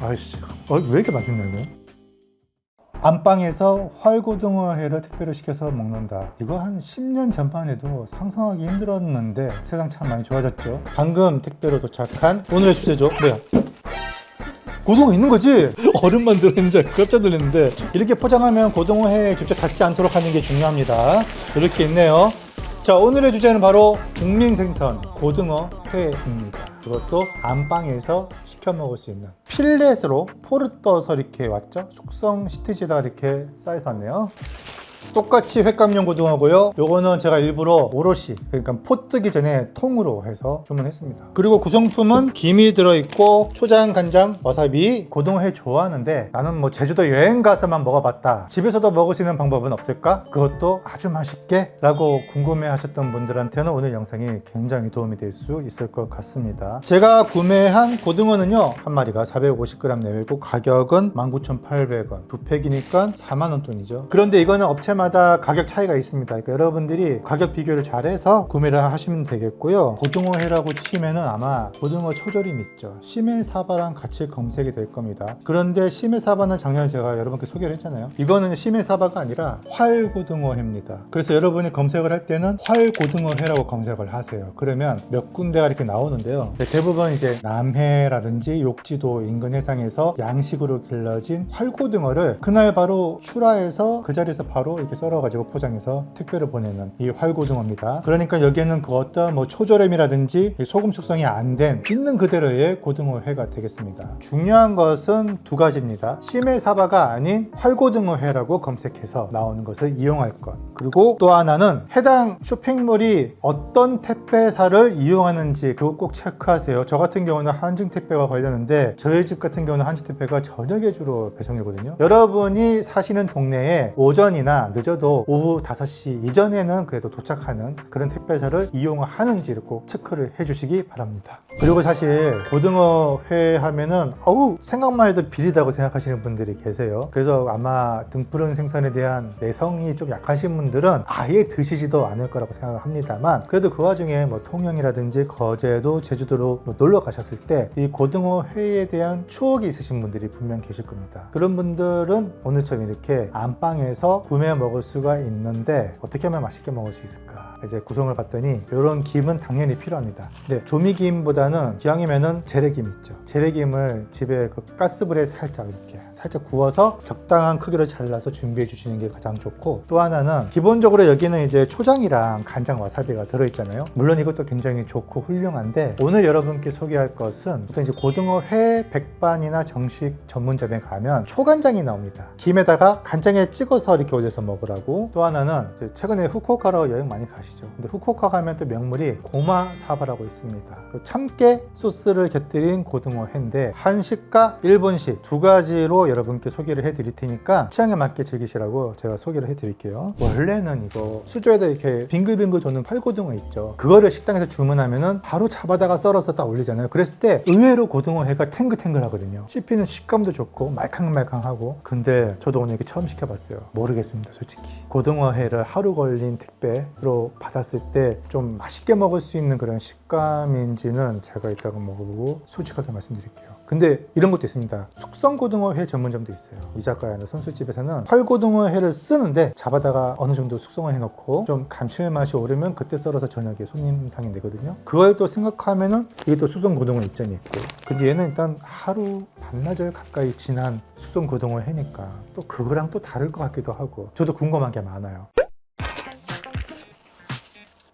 아이씨, 왜 이렇게 맛있냐 이거? 안방에서 활고등어회를 특별히 시켜서 먹는다. 이거 한 10년 전만 해도 상상하기 힘들었는데 세상 참 많이 좋아졌죠. 방금 택배로 도착한 오늘의 주제죠. 뭐야? 고등어 있는 거지? 얼음만 들어있는 줄 알고 깜짝 놀랐는데, 이렇게 포장하면 고등어회에 직접 닿지 않도록 하는 게 중요합니다. 이렇게 있네요. 자, 오늘의 주제는 바로 국민생선 고등어회입니다. 그것도 안방에서 시켜 먹을 수 있는 필렛으로 포를 떠서 이렇게 왔죠. 숙성 시트지에다가 이렇게 쌓여서 왔네요. 똑같이 횟감용 고등어고요. 요거는 제가 일부러 오롯이, 그러니까 포 뜨기 전에 통으로 해서 주문했습니다. 그리고 구성품은 김이 들어있고 초장, 간장, 와사비. 고등어회 좋아하는데 나는 뭐 제주도 여행 가서만 먹어봤다, 집에서도 먹을 수 있는 방법은 없을까? 그것도 아주 맛있게 라고 궁금해 하셨던 분들한테는 오늘 영상이 굉장히 도움이 될 수 있을 것 같습니다. 제가 구매한 고등어는요, 한 마리가 450g 내외고 가격은 19,800원, 두 팩이니까 4만원 돈이죠. 그런데 이거는 업체마다 가격 차이가 있습니다. 그러니까 여러분들이 가격 비교를 잘해서 구매를 하시면 되겠고요. 고등어회라고 치면은 아마 고등어 초절임 있죠, 시메사바랑 같이 검색이 될 겁니다. 그런데 시메사바는 작년에 제가 여러분께 소개를 했잖아요. 이거는 시메사바가 아니라 활고등어회입니다. 그래서 여러분이 검색을 할 때는 활고등어회라고 검색을 하세요. 그러면 몇 군데가 이렇게 나오는데요. 대부분 이제 남해라든지 욕지도 인근 해상에서 양식으로 길러진 활고등어를 그날 바로 출하해서 그 자리에서 바로 이렇게 썰어가지고 포장해서 택배를 보내는 이 활고등어입니다. 그러니까 여기에는 그 어떤 뭐 초절임이라든지 소금 숙성이 안 된 있는 그대로의 고등어회가 되겠습니다. 중요한 것은 두 가지입니다. 시메사바가 아닌 활고등어회라고 검색해서 나오는 것을 이용할 것, 그리고 또 하나는 해당 쇼핑몰이 어떤 택배사를 이용하는지 그거 꼭 체크하세요. 저 같은 경우는 한증택배가 걸렸는데 저희 집 같은 경우는 한증택배가 저녁에 주로 배송이거든요. 여러분이 사시는 동네에 오전이나 늦어도 오후 5시 이전에는 그래도 도착하는 그런 택배사를 이용하는지를 꼭 체크를 해주시기 바랍니다. 그리고 사실 고등어회 하면은 생각만 해도 비리다고 생각하시는 분들이 계세요. 그래서 아마 등푸른 생선에 대한 내성이 좀 약하신 분들은 아예 드시지도 않을 거라고 생각을 합니다만, 그래도 그 와중에 뭐 통영이라든지 거제도, 제주도로 놀러 가셨을 때 이 고등어회에 대한 추억이 있으신 분들이 분명 계실 겁니다. 그런 분들은 오늘처럼 이렇게 안방에서 구매해 먹을 수가 있는데 어떻게 하면 맛있게 먹을 수 있을까? 이제 구성을 봤더니 이런 김은 당연히 필요합니다. 근데 조미김보다는 기왕이면은 재래김 있죠. 재래김을 집에 그 가스불에 살짝 구워서 적당한 크기로 잘라서 준비해 주시는 게 가장 좋고, 또 하나는 기본적으로 여기는 이제 초장이랑 간장, 와사비가 들어있잖아요. 물론 이것도 굉장히 좋고 훌륭한데 오늘 여러분께 소개할 것은 보통 이제 고등어회 백반이나 정식 전문점에 가면 초간장이 나옵니다. 김에다가 간장에 찍어서 이렇게 올려서 먹으라고. 또 하나는 최근에 후쿠오카로 여행 많이 가시죠. 근데 후쿠오카 가면 또 명물이 고마사바라고 있습니다. 참깨 소스를 곁들인 고등어회인데 한식과 일본식 두 가지로 여러분께 소개를 해드릴 테니까 취향에 맞게 즐기시라고 제가 소개를 해드릴게요. 원래는 이거 수저에다 이렇게 빙글빙글 도는 활고등어 있죠. 그거를 식당에서 주문하면은 바로 잡아다가 썰어서 딱 올리잖아요. 그랬을 때 의외로 고등어회가 탱글탱글하거든요. 씹히는 식감도 좋고 말캉말캉하고. 근데 저도 오늘 이렇게 처음 시켜봤어요. 모르겠습니다, 솔직히. 고등어회를 하루 걸린 택배로 받았을 때 좀 맛있게 먹을 수 있는 그런 식감인지는 제가 이따가 먹어보고 솔직하게 말씀드릴게요. 근데 이런 것도 있습니다. 숙성 고등어회 전문점도 있어요. 이자카야나 선술집에서는 활고등어회를 쓰는데 잡아다가 어느 정도 숙성을 해놓고 좀 감칠맛이 오르면 그때 썰어서 저녁에 손님상이 되거든요. 그걸 또 생각하면은 이게 또 숙성 고등어 입장이 있고, 근데 얘는 일단 하루 반나절 가까이 지난 숙성 고등어회니까 또 그거랑 또 다를 것 같기도 하고, 저도 궁금한 게 많아요.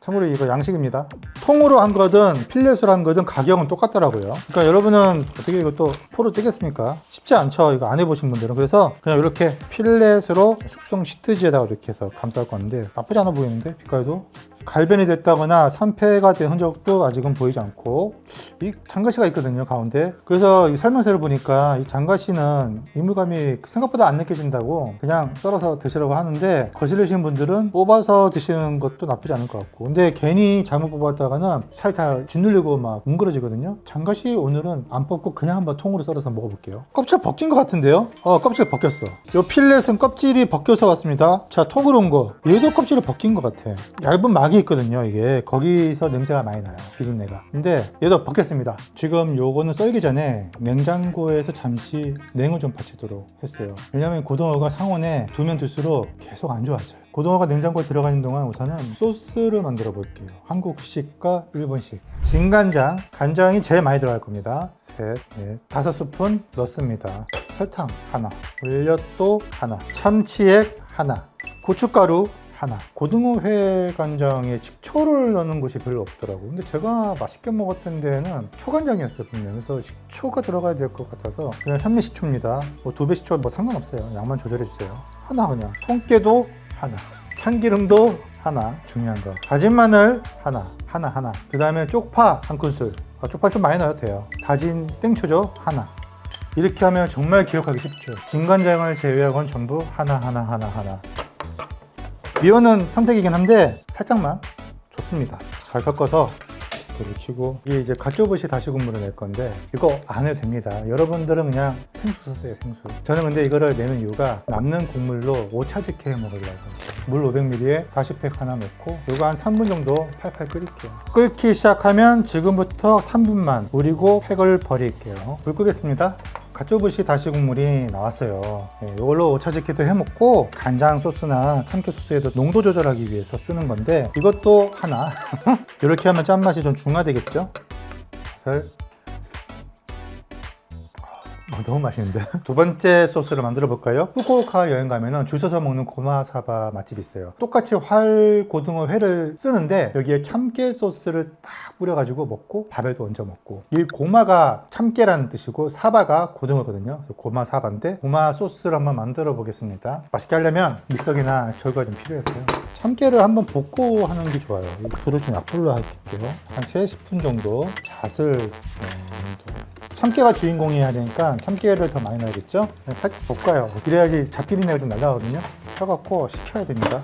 참고로 이거 양식입니다. 통으로 한 거든 필렛으로 한 거든 가격은 똑같더라고요. 그러니까 여러분은 어떻게 이것도 포로 뜨겠습니까? 쉽지 않죠, 이거 안 해보신 분들은. 그래서 그냥 이렇게 필렛으로 숙성 시트지에다가 이렇게 해서 감쌀 건데 나쁘지 않아 보이는데, 빛깔도 갈변이 됐다거나 산패가 된 흔적도 아직은 보이지 않고, 이 장가시가 있거든요, 가운데. 그래서 이 설명서를 보니까 이 장가시는 이물감이 생각보다 안 느껴진다고 그냥 썰어서 드시라고 하는데, 거슬리시는 분들은 뽑아서 드시는 것도 나쁘지 않을 것 같고, 근데 괜히 잘못 뽑았다가 먹었다가는 살 다 짓눌리고 막 뭉그러지거든요. 장갓이 오늘은 안 뽑고 그냥 한번 통으로 썰어서 먹어볼게요. 껍질 벗긴 것 같은데요? 껍질 벗겼어. 요 필렛은 껍질이 벗겨서 왔습니다. 자, 통으로 온 거. 얘도 껍질이 벗긴 것 같아. 얇은 막이 있거든요. 이게 거기서 냄새가 많이 나요. 비린내가. 근데 얘도 벗겼습니다. 지금 요거는 썰기 전에 냉장고에서 잠시 냉을 좀 받치도록 했어요. 왜냐면 고등어가 상온에 두면 둘수록 계속 안 좋아져요. 고등어가 냉장고에 들어가 있는 동안 우선은 소스를 만들어 볼게요. 한국식과 일본식. 진간장, 간장이 제일 많이 들어갈 겁니다. 셋, 넷, 5스푼 넣습니다. 설탕 하나, 물엿도 하나, 참치액 하나, 고춧가루 하나. 고등어 회 간장에 식초를 넣는 곳이 별로 없더라고. 근데 제가 맛있게 먹었던 데는 초간장이었어요, 분명. 그래서 식초가 들어가야 될 것 같아서 그냥 현미식초입니다. 뭐 2배 식초 뭐 상관없어요. 양만 조절해 주세요. 하나 그냥. 통깨도 하나, 참기름도 하나. 중요한 거 다진 마늘 하나. 그 다음에 쪽파 한 큰술. 쪽파 좀 많이 넣어도 돼요. 다진 땡초죠 하나. 이렇게 하면 정말 기억하기 쉽죠. 진간장을 제외하고는 전부 하나. 미원은 선택이긴 한데 살짝만 좋습니다. 잘 섞어서 불을 켜고, 이게 이제 갓조부시 다시 국물을 낼 건데 이거 안 해도 됩니다. 여러분들은 그냥 생수 쓰세요, 생수. 저는 근데 이거를 내는 이유가 남는 국물로 오차즈케 해 먹으려고. 물 500ml에 다시팩 하나 넣고 이거 한 3분 정도 팔팔 끓일게요. 끓기 시작하면 지금부터 3분만 우리고 팩을 버릴게요. 불 끄겠습니다. 갓조부시 다시 국물이 나왔어요. 이걸로 오차즈케도 해먹고 간장 소스나 참깨 소스에도 농도 조절하기 위해서 쓰는 건데 이것도 하나. 이렇게 하면 짠맛이 좀 중화되겠죠? 너무 맛있는데? 두 번째 소스를 만들어 볼까요? 후쿠오카 여행 가면은 줄 서서 먹는 고마사바 맛집이 있어요. 똑같이 활 고등어 회를 쓰는데 여기에 참깨 소스를 딱 뿌려가지고 먹고 밥에도 얹어 먹고, 이 고마가 참깨라는 뜻이고 사바가 고등어거든요. 고마사바인데 고마 소스를 한번 만들어 보겠습니다. 맛있게 하려면 믹서기나 절거가 좀 필요했어요. 참깨를 한번 볶고 하는 게 좋아요. 불을 좀 약불로 할게요. 한 3스푼 정도 잣을 참깨가 주인공이어야 되니까 참깨를 더 많이 넣어야겠죠? 살짝 볶아요. 이래야지 잡비린내가 좀 날라가거든요. 펴갖고 식혀야 됩니다.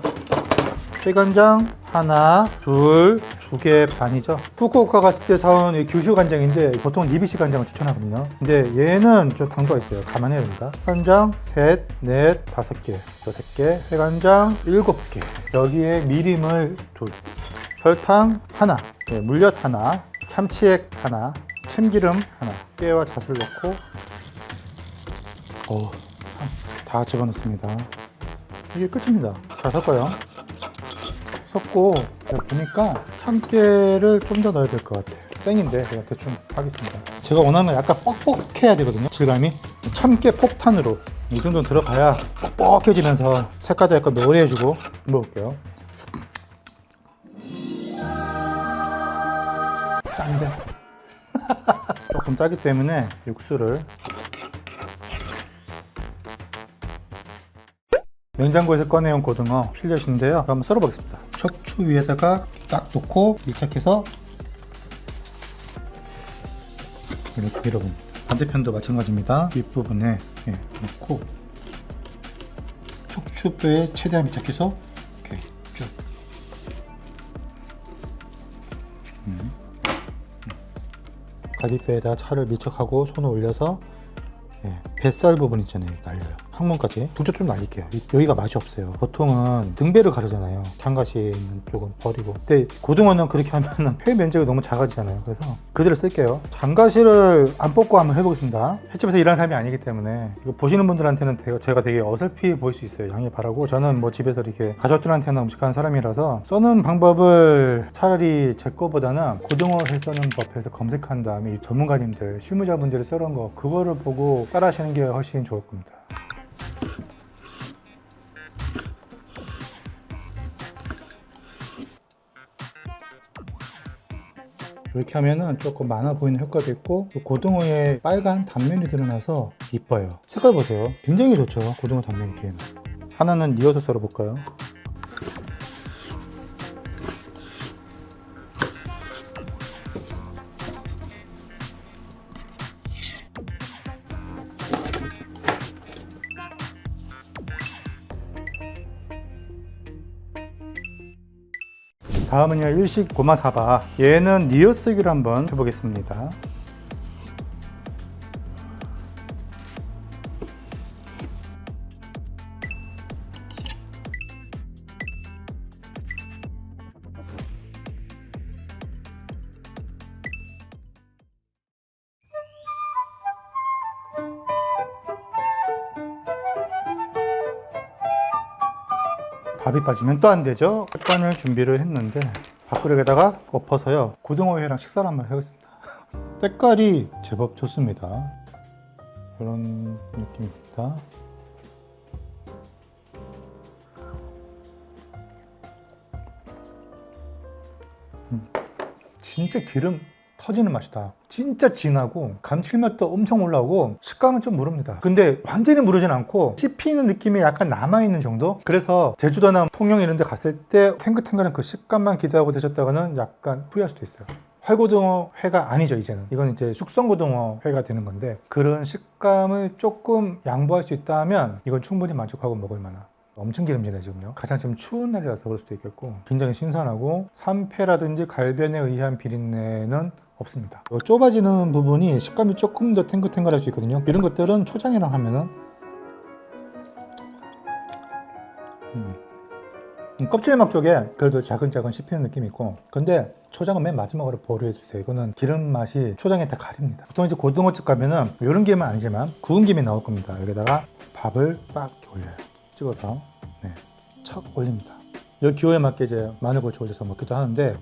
회간장 하나, 둘, 2개 반이죠. 후쿠오카 갔을 때 사온 이 규슈 간장인데 보통 니비시 간장을 추천하거든요. 근데 얘는 좀 당도가 있어요. 감안해야 됩니다. 간장 셋, 넷, 5개, 6개, 회간장 7개. 여기에 미림을 둘, 설탕 하나, 물엿 하나, 참치액 하나, 참기름 하나, 깨와 잣을 넣고 다 집어넣습니다. 이게 끝입니다. 잘 섞어요. 섞고 보니까 참깨를 좀 더 넣어야 될 것 같아요. 생인데 제가 대충 하겠습니다. 제가 원하는 건 약간 뻑뻑해야 되거든요. 질감이 참깨 폭탄으로 이 정도는 들어가야 뻑뻑해지면서 색깔도 약간 노래해주고. 먹을게요. 짠데 조금 짜기 때문에 육수를 냉장고에서 꺼내온 고등어 필렛인데요. 한번 썰어 보겠습니다. 척추 위에다가 딱 놓고 밀착해서 이렇게 밀어봅니다. 반대편도 마찬가지입니다. 윗부분에 놓고 척추뼈에 최대한 밀착해서 이렇게 쭉. 갈비뼈에다 차를 밀착하고 손을 올려서 뱃살 부분 있잖아요. 날려요. 항문까지 동쪽 좀 날릴게요. 여기가 맛이 없어요. 보통은 등배를 가르잖아요. 장가시에 있는 쪽은 버리고. 근데 고등어는 그렇게 하면 회 면적이 너무 작아지잖아요. 그래서 그대로 쓸게요. 장가시를 안 뽑고 한번 해보겠습니다. 횟집에서 일하는 사람이 아니기 때문에 이거 보시는 분들한테는 제가 되게 어설피 보일 수 있어요. 양해 바라고. 저는 뭐 집에서 이렇게 가족들한테는 음식하는 사람이라서 써는 방법을 차라리 제 거보다는 고등어 회 써는 법에서 검색한 다음에 이 전문가님들, 실무자분들이 써놓은 거 그거를 보고 따라 하시는 게 훨씬 좋을 겁니다. 이렇게 하면은 조금 많아 보이는 효과도 있고, 고등어에 빨간 단면이 드러나서 이뻐요. 색깔 보세요. 굉장히 좋죠. 고등어 단면 이렇게. 하나는 이어서 썰어 볼까요? 다음은요, 일식 고마사바. 얘는 니어쓰기로 한번 해보겠습니다. 밥이 빠지면 또 안 되죠. 햇반을 준비를 했는데 밥그릇에다가 엎어서요, 고등어회랑 식사를 한번 해보겠습니다. 색깔이 제법 좋습니다. 이런 느낌입니다. 진짜 기름 터지는 맛이다. 진짜 진하고 감칠맛도 엄청 올라오고 식감은 좀 무릅니다. 근데 완전히 무르진 않고 씹히는 느낌이 약간 남아있는 정도? 그래서 제주도나 통영 이런 데 갔을 때 탱글탱글한 그 식감만 기대하고 드셨다가는 약간 후회할 수도 있어요. 활고등어 회가 아니죠, 이제는. 이건 이제 숙성고등어 회가 되는 건데, 그런 식감을 조금 양보할 수 있다면 이건 충분히 만족하고 먹을 만한. 엄청 기름지네 지금요. 가장 지금 추운 날이라서 그럴 수도 있겠고, 굉장히 신선하고 산패라든지 갈변에 의한 비린내는 없습니다. 좁아지는 부분이 식감이 조금 더 탱글탱글할 수 있거든요. 이런 것들은 초장이랑 하면은 껍질막 쪽에 그래도 자근자근 씹히는 느낌이 있고, 근데 초장은 맨 마지막으로 보류해주세요. 이거는 기름 맛이 초장에 다 가립니다. 보통 이제 고등어집 가면은 이런 김은 아니지만 구운 김이 나올 겁니다. 여기다가 밥을 딱 올려요. 찍어서 척 올립니다. 여기 기호에 맞게 이제 마늘고추 올려서 먹기도 하는데,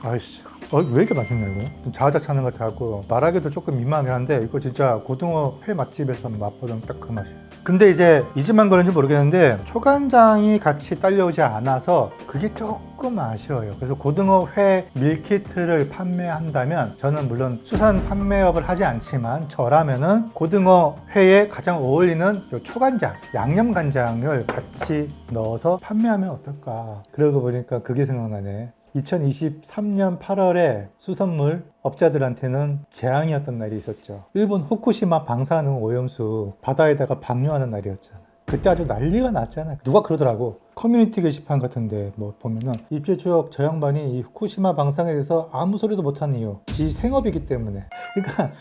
아이씨, 왜 이렇게 맛있냐 이거? 좀 자화자찬한 것 같고 말하기도 조금 민망하긴 한데, 이거 진짜 고등어 회 맛집에서 맛보던 딱 그 맛이에요. 근데 이제 이 집만 그런지 모르겠는데 초간장이 같이 딸려오지 않아서 그게 조금 아쉬워요. 그래서 고등어 회 밀키트를 판매한다면, 저는 물론 수산 판매업을 하지 않지만 저라면은 고등어 회에 가장 어울리는 요 초간장, 양념간장을 같이 넣어서 판매하면 어떨까. 그러고 보니까 그게 생각나네. 2023년 8월에 수산물 업자들한테는 재앙이었던 날이 있었죠. 일본 후쿠시마 방사능 오염수 바다에다가 방류하는 날이었잖아요. 그때 아주 난리가 났잖아요. 누가 그러더라고. 커뮤니티 게시판 같은데 뭐 보면은, 입재주역 저 양반이 이 후쿠시마 방사능에 대해서 아무 소리도 못한 이유, 지 생업이기 때문에. 그러니까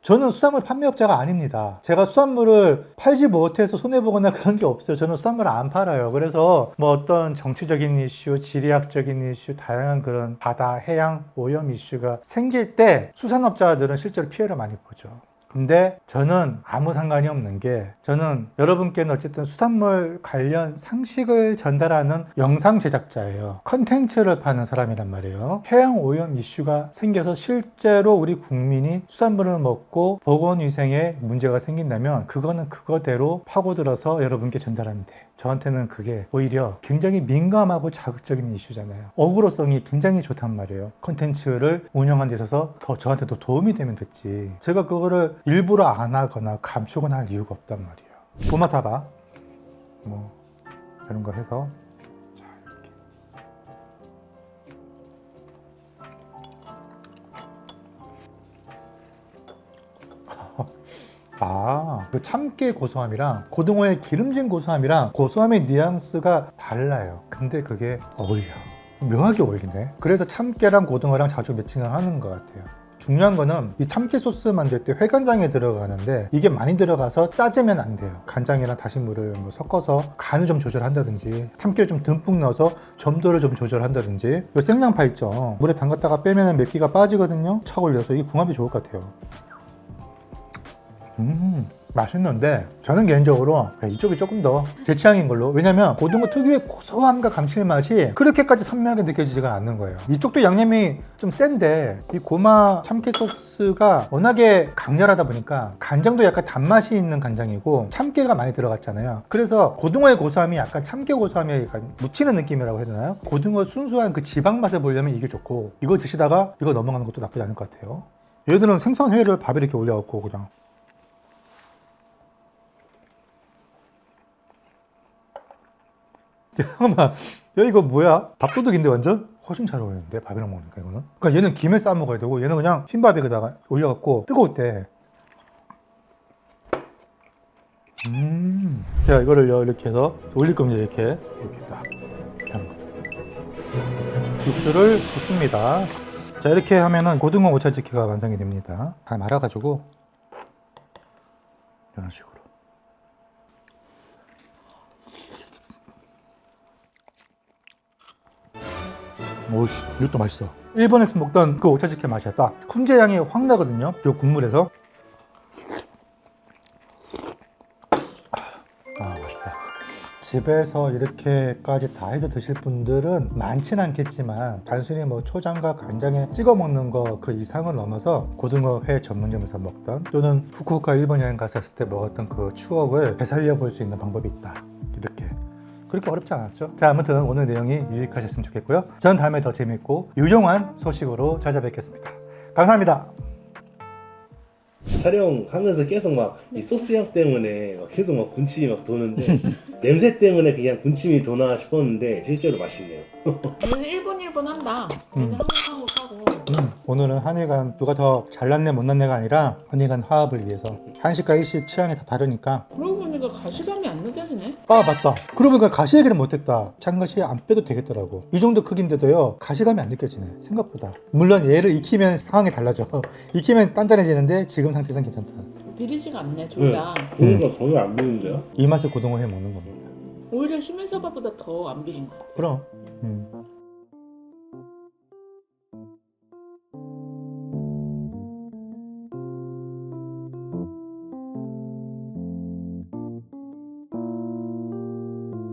저는 수산물 판매업자가 아닙니다. 제가 수산물을 팔지 못해서 손해보거나 그런 게 없어요. 저는 수산물을 안 팔아요. 그래서 뭐 어떤 정치적인 이슈, 지리학적인 이슈, 다양한 그런 바다, 해양 오염 이슈가 생길 때 수산업자들은 실제로 피해를 많이 보죠. 근데 저는 아무 상관이 없는 게, 저는 여러분께는 어쨌든 수산물 관련 상식을 전달하는 영상 제작자예요. 컨텐츠를 파는 사람이란 말이에요. 해양 오염 이슈가 생겨서 실제로 우리 국민이 수산물을 먹고 보건위생에 문제가 생긴다면 그거는 그거대로 파고들어서 여러분께 전달하면 돼. 저한테는 그게 오히려 굉장히 민감하고 자극적인 이슈잖아요. 어그로성이 굉장히 좋단 말이에요. 컨텐츠를 운영하는 데 있어서 더 저한테 더 도움이 되면 됐지, 제가 그거를 일부러 안 하거나 감추거나 할 이유가 없단 말이에요. 고마사바 뭐 이런 거 해서 자, 이렇게. 그 참깨 고소함이랑 고등어의 기름진 고소함이랑 고소함의 뉘앙스가 달라요. 근데 그게 어울려. 묘하게 어울리네. 그래서 참깨랑 고등어랑 자주 매칭을 하는 것 같아요. 중요한 거는 이 참깨 소스 만들 때 회간장에 들어가는데, 이게 많이 들어가서 짜지면 안 돼요. 간장이랑 다시물을 뭐 섞어서 간을 좀 조절한다든지, 참깨를 좀 듬뿍 넣어서 점도를 좀 조절한다든지. 이 생양파 있죠, 물에 담갔다가 빼면 맵기가 빠지거든요. 착 올려서 이 궁합이 좋을 것 같아요. 맛있는데 저는 개인적으로 이쪽이 조금 더 제 취향인 걸로. 왜냐면 고등어 특유의 고소함과 감칠맛이 그렇게까지 선명하게 느껴지지가 않는 거예요. 이쪽도 양념이 좀 센데 이 고마 참깨 소스가 워낙에 강렬하다 보니까, 간장도 약간 단맛이 있는 간장이고 참깨가 많이 들어갔잖아요. 그래서 고등어의 고소함이 약간 참깨 고소함에 약간 묻히는 느낌이라고 해야 되나요? 고등어 순수한 그 지방 맛을 보려면 이게 좋고, 이거 드시다가 이거 넘어가는 것도 나쁘지 않을 것 같아요. 얘들은 생선회를 밥에 이렇게 올려갖고 그냥 잠깐만, 야 이거 뭐야? 밥도둑인데 완전? 훨씬 잘 어울리는데 밥이랑 먹으니까 이거는. 그러니까 얘는 김에 싸 먹어야 되고, 얘는 그냥 흰밥에다가 올려갖고 뜨거울 때 자, 이거를요 이렇게 해서 올릴 겁니다. 이렇게 딱 이렇게 하는 거죠. 육수를 붓습니다. 자, 이렇게 하면은 고등어 오차즈케가 완성이 됩니다. 다 말아가지고 이런 식으로. 오씨, 이것도 맛있어. 일본에서 먹던 그 오차즈케 맛이야. 딱 훈제 향이 확 나거든요. 이 국물에서. 아, 맛있다. 집에서 이렇게까지 다 해서 드실 분들은 많진 않겠지만 단순히 뭐 초장과 간장에 찍어 먹는 거 그 이상을 넘어서 고등어 회 전문점에서 먹던 또는 후쿠오카 일본 여행 갔었을 때 먹었던 그 추억을 되살려 볼 수 있는 방법이 있다. 이렇게. 그렇게 어렵지 않았죠? 자, 아무튼 오늘 내용이 유익하셨으면 좋겠고요. 전 다음에 더 재밌고 유용한 소식으로 찾아뵙겠습니다. 감사합니다. 촬영하면서 계속 막 이 소스 향 때문에 막 계속 막 군침이 막 도는데 냄새 때문에 그냥 군침이 도나 싶었는데 실제로 맛있네요. 우리는 일본 한다. 우리는 한국 하고. 오늘은 한일간 누가 더 잘났네 못났네가 아니라 한일간 화합을 위해서 한식과 일식 취향이 다 다르니까. 그러고 보니까 가시감이 안 느껴지네. 아, 맞다. 그러고 보니까 가시 얘기를 못했다. 참가시 안 빼도 되겠더라고. 이 정도 크기인데도요 가시감이 안 느껴지네 생각보다. 물론 얘를 익히면 상황이 달라져. 익히면 단단해지는데 지금 상태에선 괜찮다. 비리지가 않네 둘 다. 그러니까 전혀 안 보이는데요? 이 맛에 고등어 회 먹는 겁니다. 오히려 시민사바보다 더 안 비린 거 같아. 그럼